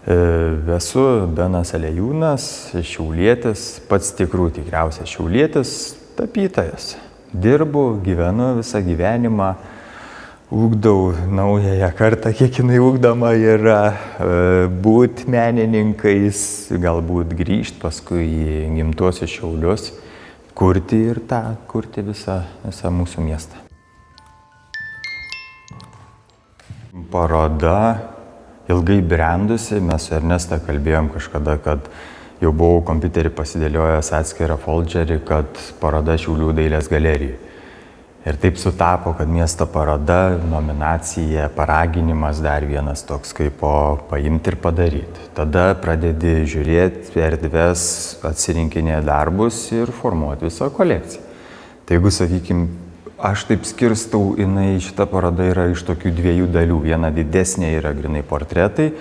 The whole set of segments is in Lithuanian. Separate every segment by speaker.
Speaker 1: Esu Benas Alejūnas, šiaulietis, pats tikriausias šiaulietis, tapytojas. Dirbu, gyvenu visą gyvenimą, ugdau naująją kartą, kiek jinai ugdoma yra, būt menininkais, galbūt grįžti paskui į gimtuosius Šiaulius, kurti visą mūsų miestą. Paroda ilgai brendusi, mes su Ernesta kalbėjom kažkada, kad jau buvau kompiuterį pasidėliojęs atskirą folderį, kad paroda Šiaulių dailės galerijai. Ir taip sutapo, kad miesto paroda, nominacija, paraginimas dar vienas toks, kaip paimti ir padaryti. Tada pradedi žiūrėti erdves, atsirinkinėti darbus ir formuoti visą kolekciją. Tai jeigu, sakykime, aš taip skirstau, šita paroda yra iš tokių dviejų dalių. Viena didesnė yra grynai portretai,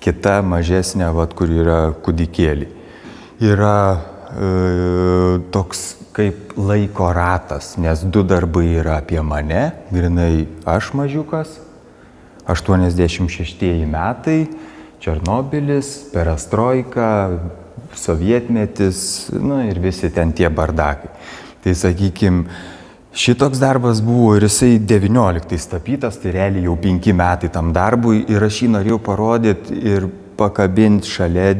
Speaker 1: kita mažesnė, kur yra kūdikėliai. Yra toks kaip laiko ratas, nes du darbai yra apie mane, grynai aš mažiukas, 86 metai, Černobylis, perestroika, sovietmetis, ir visi ten tie bardakai. Tai sakykime, šitoks darbas buvo ir jisai 19 tapytas, tai realiai jau 5 metai tam darbui ir aš jį norėjau parodyti ir pakabinti šalia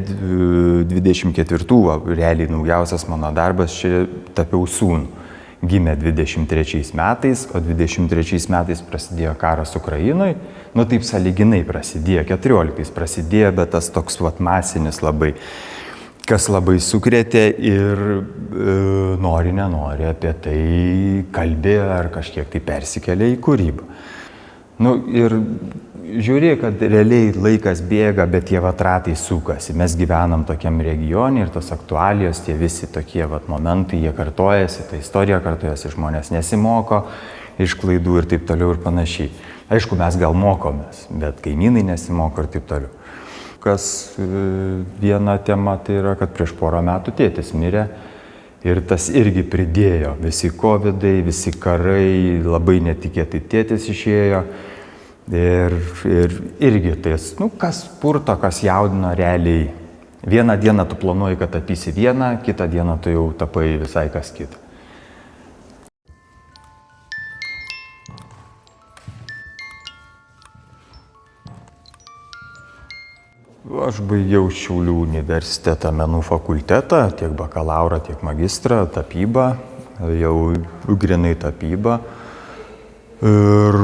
Speaker 1: 24, realiai naujausias mano darbas, čia tapiau sūnų. Gimė 23 metais, o 23 metais prasidėjo karas Ukrainoje. Taip sąlyginai prasidėjo, 14 prasidėjo, bet tas toks masinis labai, kas labai sukrėtė ir nenori apie tai kalbėjo ar kažkiek tai persikėlė į kūrybą. Ir žiūrė, kad realiai laikas bėga, bet tie ratai sukasi. Mes gyvenam tokiam regione ir tos aktualijos, tie visi tokie momentai, jie kartojasi, ta istorija kartojasi, žmonės nesimoko iš klaidų ir taip toliau ir panašiai. Aišku, mes gal mokomės, bet kaimynai nesimoko ir taip toliau. Kas viena tema tai yra, kad prieš porą metų tėtis mirė ir tas irgi pridėjo. Visi covidai, visi karai, labai netikėtai tėtis išėjo. Ir irgi tai, kas purto, kas jaudino realiai. Vieną dieną tu planuoji, kad tapysi vieną, kitą dieną tu jau tapai visai kas kitą. Aš baigiau Šiaulių universitetą menų fakultetą, tiek bakalaurą, tiek magistrą, tapybą, jau grynai tapybą. Ir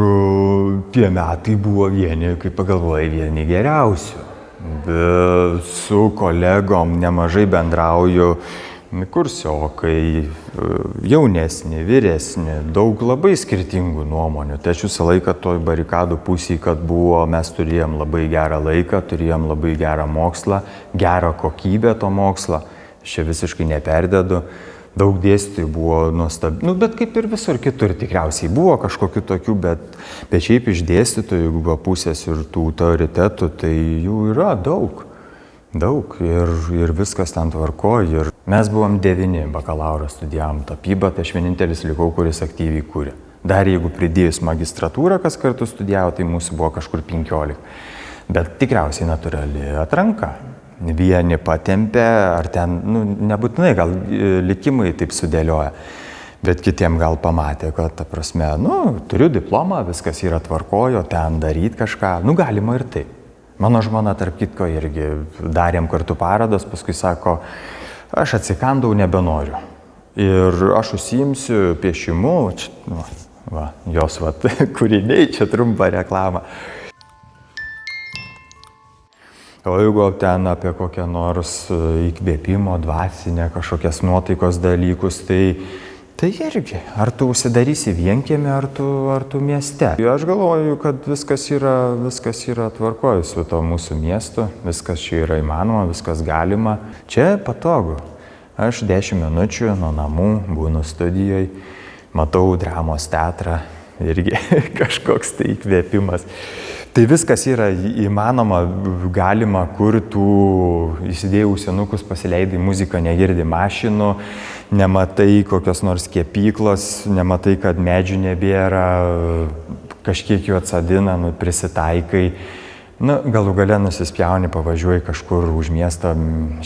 Speaker 1: tie metai buvo kaip pagalvojai, vieni geriausių. Su kolegom nemažai bendrauju, kursiokai, jaunesni, vyresni, daug labai skirtingų nuomonių. Tai aš visą laiką toj barikadų pusėje, kad mes turėjom labai gerą laiką, turėjom labai gerą mokslą, gerą kokybę to mokslo. Aš čia visiškai neperdedu. Daug dėstytojų buvo nuostabi, bet kaip ir visur kitur tikriausiai buvo kažkokių tokių, bet šiaip iš dėstytojų pusės ir tų autoritetų, tai jų yra daug ir viskas ten tvarko. Ir mes buvom 9 bakalauro studijavom tapybą, tai aš vienintelis likau, kuris aktyviai kūrė. Dar jeigu pridėjus magistratūrą, kas kartu studijavo, tai mūsų buvo kažkur 15. Bet tikriausiai natūrali atranka. Vieni patempė, ar ten, nebūtinai, gal likimai taip sudėlioja, bet kitiem gal pamatė, kad, ta prasme, turiu diplomą, viskas yra tvarkojo, ten daryti kažką, galima ir taip. Mano žmona, tarp kitko, irgi darėm kartu parodas, paskui sako, aš atsikandau, nebenoriu. Ir aš užsiimsiu piešimu, jos kūriniai, čia trumpa reklama. O jeigu ten apie kokią nors įkvėpimo, dvasinę, kažkokias nuotaikos dalykus, tai irgi, ar tu užsidarysi vienkiemį, ar tu mieste. Aš galvoju, kad viskas yra tvarkoje su to mūsų miestu, viskas čia yra įmanoma, viskas galima. Čia patogu. Aš 10 minučių nuo namų būnu studijoje, matau dramos teatrą, irgi kažkoks tai įkvėpimas. Tai viskas yra įmanoma, galima, kur tu įsidėjau senukus, pasileidai muziką, negirdi mašinų, nematai kokios nors kepyklos, nematai, kad medžių nebėra, kažkiek jų atsodina, prisitaikai. Na, galų gale nusispjauni, pavažiuoji kažkur už miestą,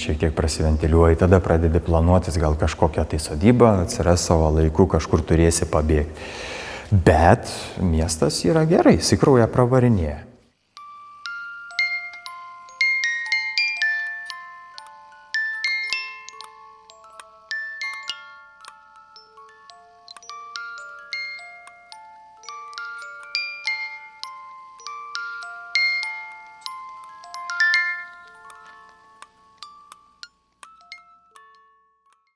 Speaker 1: šiek tiek prasiventiliuoji, tada pradedi planuotis, gal kažkokią tai sodybą, atsiras savo laiku, kažkur turėsi pabėgti. Bet miestas yra gerai, įsikrauja pravarinėje.